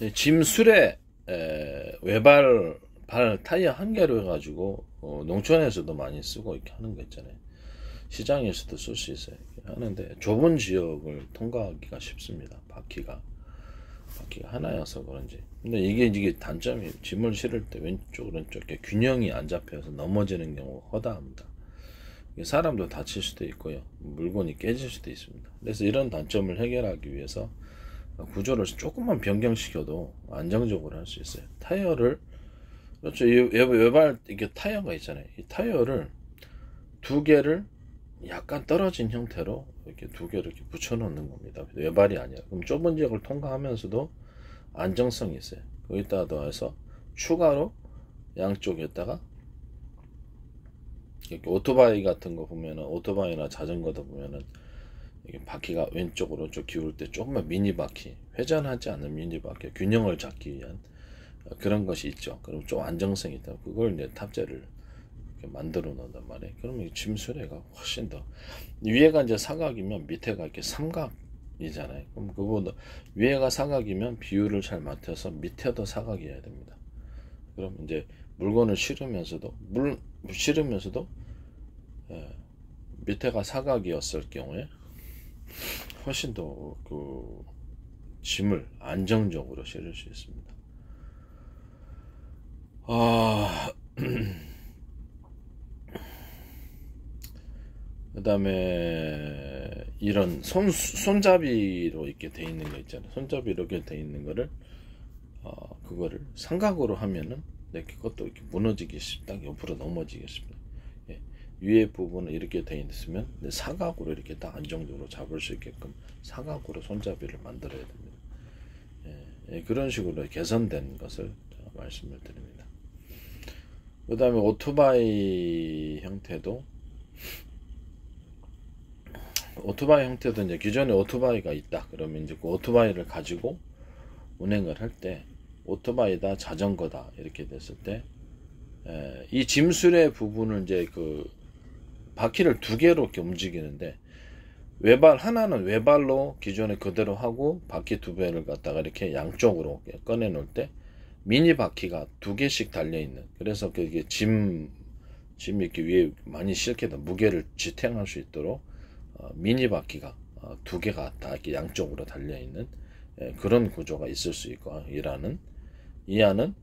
짐술에 외발 발 타이어 한 개로 해가지고 농촌에서도 많이 쓰고 이렇게 하는 거 있잖아요. 시장에서도 쓸 수 있어요. 하는데 좁은 지역을 통과하기가 쉽습니다. 바퀴가 하나여서 그런지. 근데 이게 단점이 짐을 실을 때 왼쪽 오른쪽 이렇게 균형이 안 잡혀서 넘어지는 경우가 허다합니다. 사람도 다칠 수도 있고요, 물건이 깨질 수도 있습니다. 그래서 이런 단점을 해결하기 위해서 구조를 조금만 변경시켜도 안정적으로 할 수 있어요. 타이어를, 그렇죠, 외발 이게 타이어가 있잖아요. 이 타이어를 두 개를 약간 떨어진 형태로 이렇게 두 개를 이렇게 붙여 놓는 겁니다. 외발이 아니라. 그럼 좁은 지역을 통과하면서도 안정성이 있어요. 거기다가 더해서 추가로 양쪽에다가 이렇게 오토바이 같은 거 보면은, 오토바이나 자전거도 보면은 이게 바퀴가 왼쪽으로 쭉 기울 때 조금만 미니 바퀴, 회전하지 않는 미니 바퀴, 균형을 잡기 위한 그런 것이 있죠. 그럼 좀 안정성이 있다. 그걸 이제 탑재를 이렇게 만들어 놓는단 말이에요. 그러면 짐수레가 훨씬 더, 위에가 이제 사각이면 밑에가 이렇게 삼각이잖아요. 그럼 그보다 위에가 사각이면 비율을 잘 맞춰서 밑에도 사각이어야 됩니다. 그럼 이제 물건을 실으면서도 밑에가 사각이었을 경우에 훨씬 더 그 짐을 안정적으로 실을 수 있습니다. 그 다음에 이런 손잡이로 이렇게 돼 있는 거 있잖아요. 손잡이로 이렇게 돼 있는 거를 그거를 삼각으로 하면은 그것도 이렇게 무너지기 쉽다, 옆으로 넘어지기 쉽다. 위에 부분은 이렇게 돼 있으면 사각으로 이렇게 딱 안정적으로 잡을 수 있게끔 사각으로 손잡이를 만들어야 됩니다. 그런 식으로 개선된 것을 말씀을 드립니다. 그 다음에 오토바이 형태도 이제 기존에 오토바이가 있다 그러면 이제 그 오토바이를 가지고 운행을 할 때 오토바이다 자전거다 이렇게 됐을 때 이 짐수레 부분을 이제 그 바퀴를 두 개로 이렇게 움직이는데, 외발 하나는 외발로 기존에 그대로 하고 바퀴 두 개를 갖다가 이렇게 양쪽으로 꺼내 놓을 때 미니 바퀴가 두 개씩 달려 있는, 그래서 그게 짐 이렇게 위에 많이 실게 된 무게를 지탱할 수 있도록 미니 바퀴가 두 개가 다 이렇게 양쪽으로 달려 있는 그런 구조가 있을 수 있고, 이 안은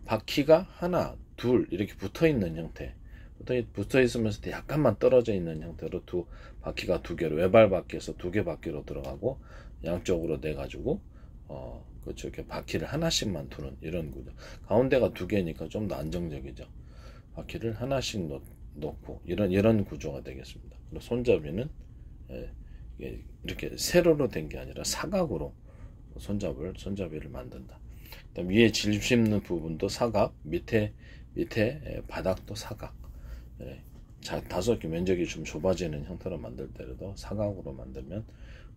바퀴가 하나 둘 이렇게 붙어 있는 형태, 붙어 있으면서 약간만 떨어져 있는 형태로 바퀴가 두 개로, 외발 바퀴에서 두 개 바퀴로 들어가고 양쪽으로 내 가지고 그렇죠, 이렇게 바퀴를 하나씩만 두는 이런 구조. 가운데가 두 개니까 좀 더 안정적이죠. 바퀴를 하나씩 놓고 이런 구조가 되겠습니다. 그리고 손잡이는 이렇게 세로로 된 게 아니라 사각으로 손잡이를 만든다. 그다음 위에 질 씹는 부분도 사각, 밑에 바닥도 사각. 다섯 개 면적이 좀 좁아지는 형태로 만들 때라도 사각으로 만들면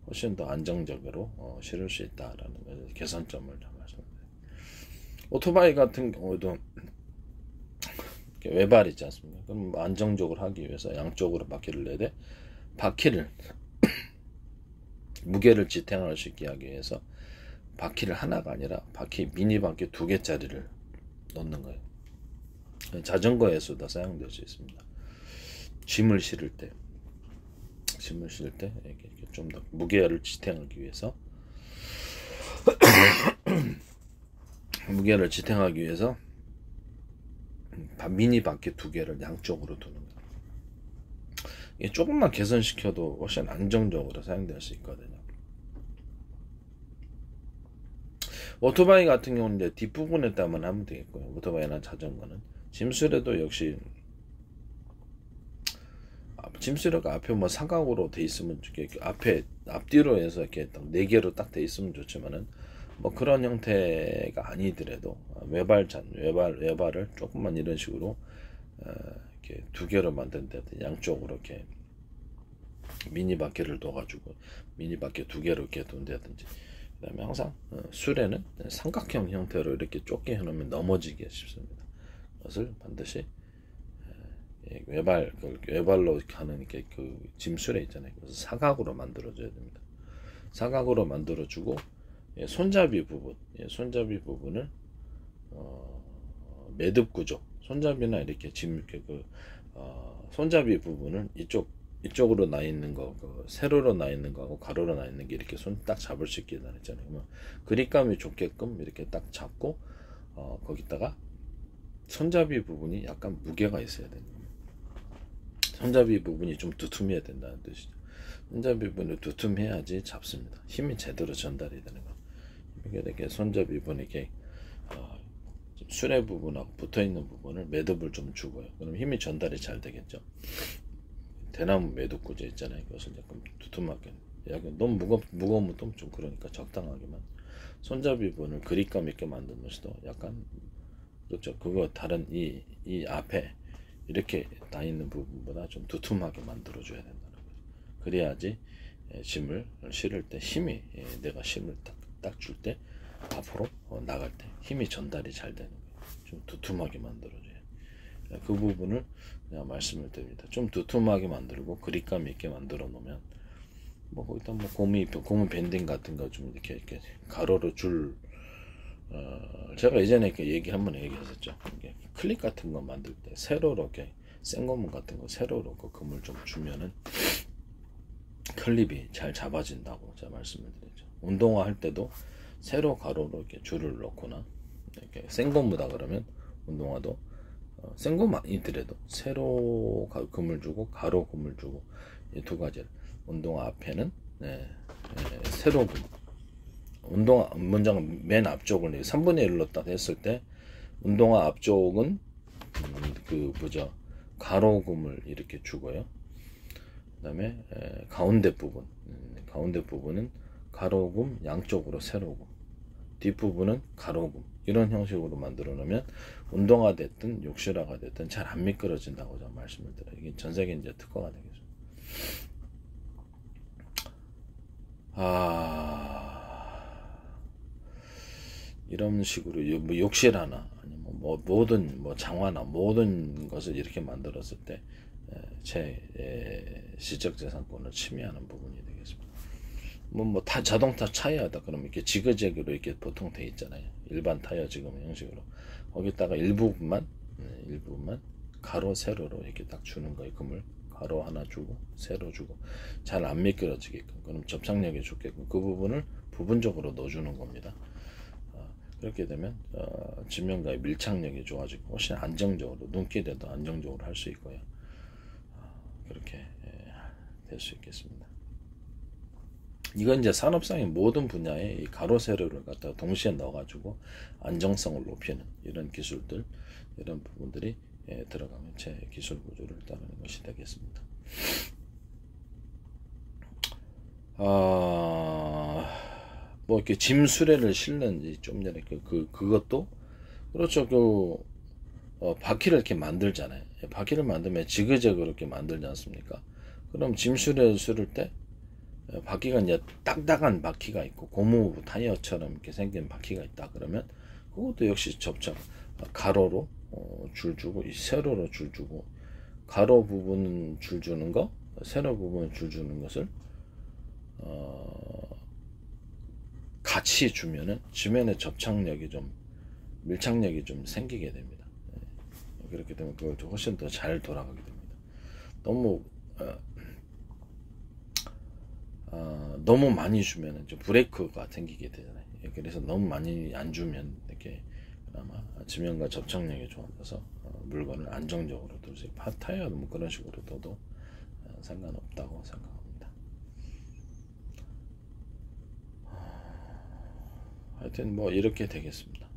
훨씬 더 안정적으로 실을 수 있다라는 개선점을 말씀드립니다. 오토바이 같은 경우도 외발 있지 않습니까? 그럼 안정적으로 하기 위해서 양쪽으로 바퀴를 내되, 바퀴를 무게를 지탱할 수 있게 하기 위해서 바퀴를 하나가 아니라 미니 바퀴 두 개짜리를 넣는 거예요. 자전거에서도 사용될 수 있습니다. 짐을 실을 때 좀 더 무게를 지탱하기 위해서 미니 바퀴 두 개를 양쪽으로 두는 거예요. 조금만 개선시켜도 훨씬 안정적으로 사용될 수 있거든요. 오토바이 같은 경우는 이제 뒷부분에다만 하면 되겠고요. 오토바이나 자전거는 짐수레도 역시 짐수레가 앞에 뭐 사각으로 돼 있으면 앞뒤로 해서 이렇게 네 개로 딱 돼 있으면 좋지만은 뭐 그런 형태가 아니더라도 외발을 조금만 이런 식으로 이렇게 두 개로 만든다든지 양쪽으로 이렇게 미니 바퀴를 둬가지고 미니 바퀴 두 개로 이렇게 둔다든지, 그다음에 항상 수레는 삼각형 형태로 이렇게 좁게 해놓으면 넘어지기 쉽습니다. 그것을 반드시 외발로 가는 그 짐수레 있잖아요. 그래서 사각으로 만들어줘야 됩니다. 사각으로 만들어주고 손잡이 부분, 손잡이 부분을 매듭 구조, 손잡이나 이렇게 손잡이 부분을 이쪽으로 나 있는 거, 세로로 나 있는 거하고 가로로 나 있는 게 이렇게 손 딱 잡을 수 있게 했잖아요. 그러면 그립감이 좋게끔 이렇게 딱 잡고 거기다가 손잡이 부분이 약간 무게가 있어야 됩니다. 손잡이 부분이 좀 두툼해야 된다는 뜻이죠. 손잡이 부분이 두툼해야지 잡습니다. 힘이 제대로 전달이 되는 거. 이렇게 손잡이 부분 이렇게 수레 부분하고 붙어있는 부분을 매듭을 좀 주고요. 그럼 힘이 전달이 잘 되겠죠. 대나무 매듭 구조 있잖아요. 그것을 약간 두툼하게, 약간 너무 무거우면 좀 그러니까 적당하게만 손잡이 부분을 그립감 있게 만들면서도 약간, 그렇죠. 그거 다른 이 앞에 이렇게 다 있는 부분보다 좀 두툼하게 만들어줘야 된다는 거죠. 그래야지 짐을 실을 때 힘이, 내가 힘을 딱 줄 때 앞으로 나갈 때 힘이 전달이 잘 되는 거예요. 좀 두툼하게 만들어줘야. 그 부분을 내가 말씀을 드립니다. 좀 두툼하게 만들고 그립감 있게 만들어 놓으면 뭐 거기다 뭐 고무 밴딩 같은 거 좀 이렇게 가로로 제가 예전에 이렇게 한번 얘기했었죠. 클립 같은 거 만들 때 세로로 이렇게 생고무 같은 거 세로로 그 금을 좀 주면은 클립이 잘 잡아진다고 제가 말씀을 드렸죠. 운동화 할 때도 세로 가로로 이렇게 줄을 넣거나 이렇게 생고무다 그러면 운동화도 생고무 아니더라도 세로 금을 주고 가로 금을 주고 이 두 가지를 운동화 앞에는 세로 금, 운동화 문장 맨 앞쪽을 3분의 1로 딱 했을 때 운동화 앞쪽은 가로금을 이렇게 주고요. 그 다음에 가운데 부분은 가로금 양쪽으로 세로금, 뒷부분은 가로금, 이런 형식으로 만들어 놓으면 운동화 됐든 욕실화가 됐든 잘 안 미끄러진다고 제가 말씀을 드려요. 이게 전 세계 이제 특허가 되겠죠. 이런 식으로 뭐 욕실화나 아니면 뭐 모든 장화나 모든 것을 이렇게 만들었을 때 제 지적재산권을 침해하는 부분이 되겠습니다. 다 자동차 타이어다 그러면 이렇게 지그재그로 이렇게 보통 돼 있잖아요. 일반 타이어 지금 형식으로 거기다가 일부분만 가로 세로로 이렇게 딱 주는 거예요. 금을 가로 하나 주고 세로 주고 잘 안 미끄러지게끔, 그럼 접착력이 좋게끔 그 부분을 부분적으로 넣어주는 겁니다. 그렇게 되면 지면과의 밀착력이 좋아지고 훨씬 안정적으로, 눈길에도 안정적으로 할 수 있고요. 그렇게 될 수 있겠습니다. 이건 이제 산업상의 모든 분야에 이 가로 세로를 갖다가 동시에 넣어가지고 안정성을 높이는 이런 기술들, 이런 부분들이 들어가면 제 기술 구조를 따르는 것이 되겠습니다. 뭐 이렇게 짐 수레를 실는, 좀 전에 그것도 그렇죠. 바퀴를 이렇게 만들잖아요. 바퀴를 만들면 지그재그로 이렇게 만들지 않습니까? 그럼 짐 수레를 실을 때 바퀴가 이제 딱딱한 바퀴가 있고 고무 타이어처럼 이렇게 생긴 바퀴가 있다 그러면 그것도 역시 접착 가로로 줄 주고 세로로 줄 주고, 가로 부분 줄 주는 거, 세로 부분 줄 주는 것을 같이 주면은 지면의 접착력이 좀, 밀착력이 좀 생기게 됩니다. 그렇게 되면 그것도 훨씬 더 잘 돌아가게 됩니다. 너무 많이 주면은 좀 브레이크가 생기게 되잖아요. 그래서 너무 많이 안 주면 이렇게 아마 지면과 접착력이 좋아져서 물건을 안정적으로 둘 수 있고, 타이어 뭐 그런 식으로 둬도 상관없다고 생각합니다. 하여튼 뭐 이렇게 되겠습니다.